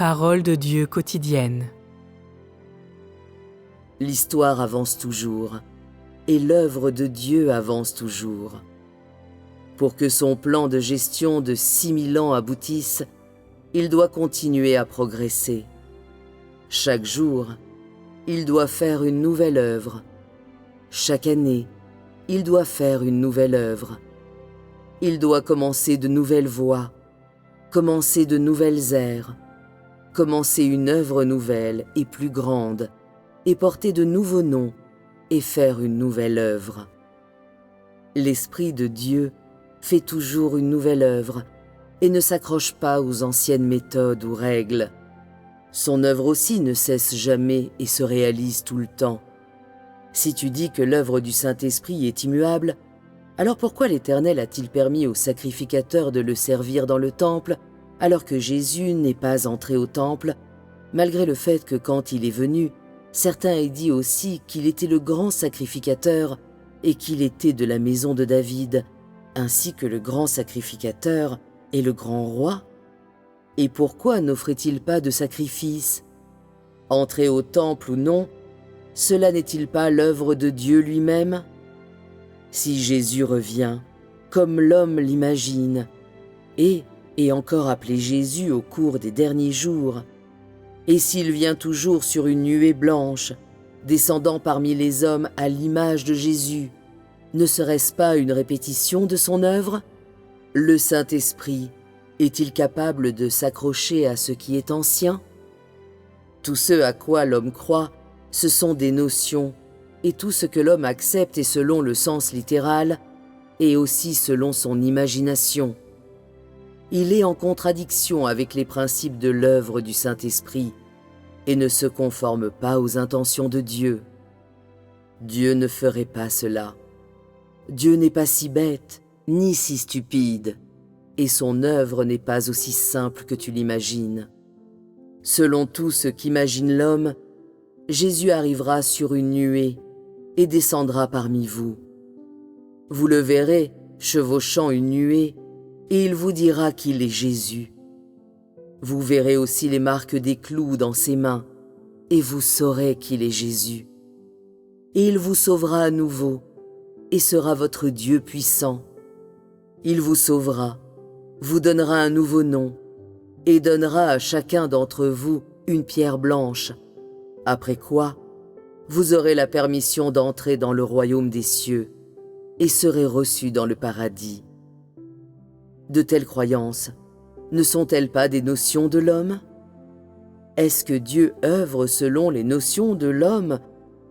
Parole de Dieu quotidienne. L'histoire avance toujours, et l'œuvre de Dieu avance toujours. Pour que son plan de gestion de 6000 ans aboutisse, il doit continuer à progresser. Chaque jour, il doit faire une nouvelle œuvre. Chaque année, il doit faire une nouvelle œuvre. Il doit commencer de nouvelles voies, commencer de nouvelles ères, commencer une œuvre nouvelle et plus grande, et porter de nouveaux noms, et faire une nouvelle œuvre. L'Esprit de Dieu fait toujours une nouvelle œuvre, et ne s'accroche pas aux anciennes méthodes ou règles. Son œuvre aussi ne cesse jamais et se réalise tout le temps. Si tu dis que l'œuvre du Saint-Esprit est immuable, alors pourquoi l'Éternel a-t-il permis aux sacrificateurs de le servir dans le temple, alors que Jésus n'est pas entré au temple, malgré le fait que quand il est venu, certains aient dit aussi qu'il était le grand sacrificateur et qu'il était de la maison de David, ainsi que le grand sacrificateur et le grand roi? Et pourquoi n'offrait-il pas de sacrifice? Entrer au temple ou non, cela n'est-il pas l'œuvre de Dieu lui-même? Si Jésus revient, comme l'homme l'imagine, et encore appelé Jésus au cours des derniers jours, et s'il vient toujours sur une nuée blanche, descendant parmi les hommes à l'image de Jésus, ne serait-ce pas une répétition de son œuvre? Le Saint-Esprit est-il capable de s'accrocher à ce qui est ancien? Tout ce à quoi l'homme croit, ce sont des notions, et tout ce que l'homme accepte est selon le sens littéral, et aussi selon son imagination. Il est en contradiction avec les principes de l'œuvre du Saint-Esprit, et ne se conforme pas aux intentions de Dieu. Dieu ne ferait pas cela. Dieu n'est pas si bête, ni si stupide, et son œuvre n'est pas aussi simple que tu l'imagines. Selon tout ce qu'imagine l'homme, Jésus arrivera sur une nuée et descendra parmi vous. Vous le verrez chevauchant une nuée, et il vous dira qu'il est Jésus. Vous verrez aussi les marques des clous dans ses mains, et vous saurez qu'il est Jésus. Et il vous sauvera à nouveau, et sera votre Dieu puissant. Il vous sauvera, vous donnera un nouveau nom, et donnera à chacun d'entre vous une pierre blanche, après quoi vous aurez la permission d'entrer dans le royaume des cieux, et serez reçus dans le paradis. De telles croyances ne sont-elles pas des notions de l'homme? Est-ce que Dieu œuvre selon les notions de l'homme,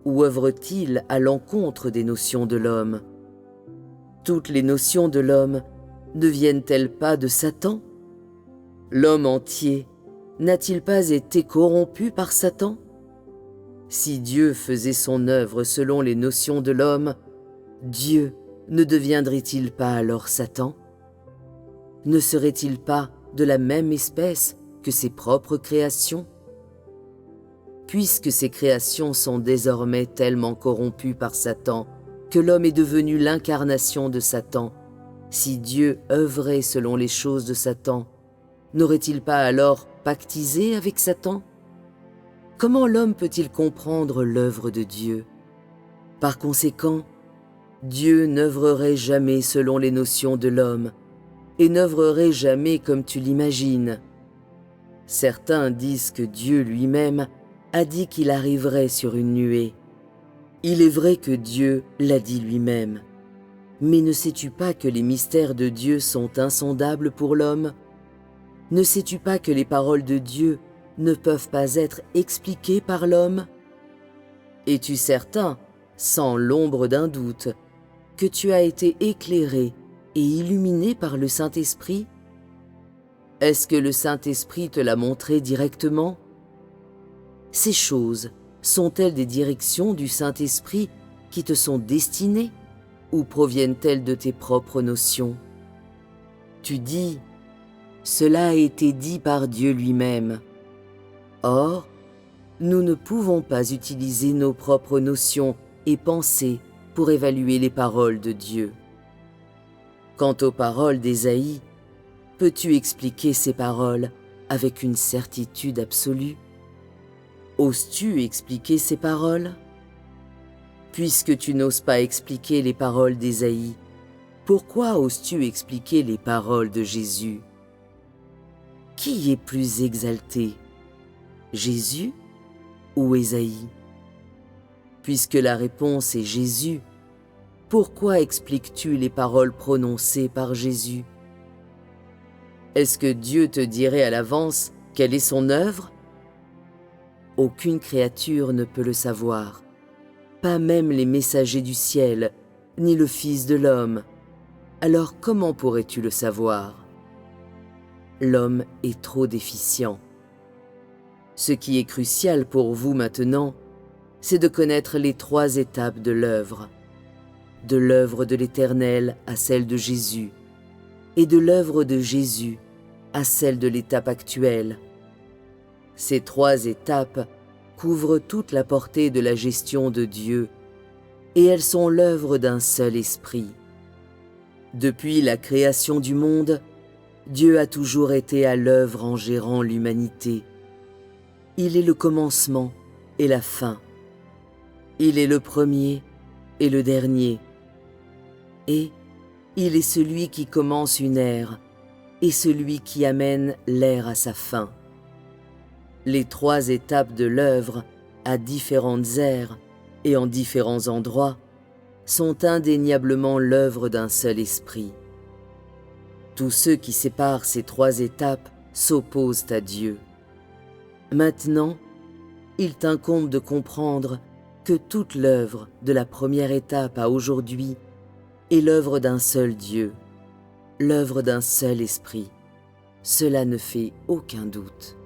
ou œuvre-t-il à l'encontre des notions de l'homme? Toutes les notions de l'homme ne viennent-elles pas de Satan? L'homme entier n'a-t-il pas été corrompu par Satan? Si Dieu faisait son œuvre selon les notions de l'homme, Dieu ne deviendrait-il pas alors Satan? Ne serait-il pas de la même espèce que ses propres créations? Puisque ces créations sont désormais tellement corrompues par Satan que l'homme est devenu l'incarnation de Satan, si Dieu œuvrait selon les choses de Satan, n'aurait-il pas alors pactisé avec Satan? Comment l'homme peut-il comprendre l'œuvre de Dieu? Par conséquent, Dieu n'œuvrerait jamais selon les notions de l'homme, et n'œuvrerait jamais comme tu l'imagines. Certains disent que Dieu lui-même a dit qu'il arriverait sur une nuée. Il est vrai que Dieu l'a dit lui-même. Mais ne sais-tu pas que les mystères de Dieu sont insondables pour l'homme? Ne sais-tu pas que les paroles de Dieu ne peuvent pas être expliquées par l'homme? Es-tu certain, sans l'ombre d'un doute, que tu as été éclairé et illuminé par le Saint-Esprit? Est-ce que le Saint-Esprit te l'a montré directement? Ces choses sont-elles des directions du Saint-Esprit qui te sont destinées, ou proviennent-elles de tes propres notions? Tu dis, cela a été dit par Dieu lui-même. Or, nous ne pouvons pas utiliser nos propres notions et pensées pour évaluer les paroles de Dieu. Quant aux paroles d'Ésaïe, peux-tu expliquer ces paroles avec une certitude absolue? Oses-tu expliquer ces paroles? Puisque tu n'oses pas expliquer les paroles d'Ésaïe, pourquoi oses-tu expliquer les paroles de Jésus? Qui est plus exalté, Jésus ou Ésaïe? Puisque la réponse est Jésus, pourquoi expliques-tu les paroles prononcées par Jésus? Est-ce que Dieu te dirait à l'avance quelle est son œuvre? Aucune créature ne peut le savoir, pas même les messagers du ciel, ni le Fils de l'homme. Alors comment pourrais-tu le savoir? L'homme est trop déficient. Ce qui est crucial pour vous maintenant, c'est de connaître les 3 étapes de l'œuvre de l'Éternel à celle de Jésus, et de l'œuvre de Jésus à celle de l'étape actuelle. Ces 3 étapes couvrent toute la portée de la gestion de Dieu, et elles sont l'œuvre d'un seul esprit. Depuis la création du monde, Dieu a toujours été à l'œuvre en gérant l'humanité. Il est le commencement et la fin. Il est le premier et le dernier. Et il est celui qui commence une ère et celui qui amène l'ère à sa fin. Les 3 étapes de l'œuvre, à différentes ères et en différents endroits, sont indéniablement l'œuvre d'un seul esprit. Tous ceux qui séparent ces 3 étapes s'opposent à Dieu. Maintenant, il t'incombe de comprendre que toute l'œuvre de la première étape à aujourd'hui est l'œuvre d'un seul Dieu, l'œuvre d'un seul esprit. Cela ne fait aucun doute.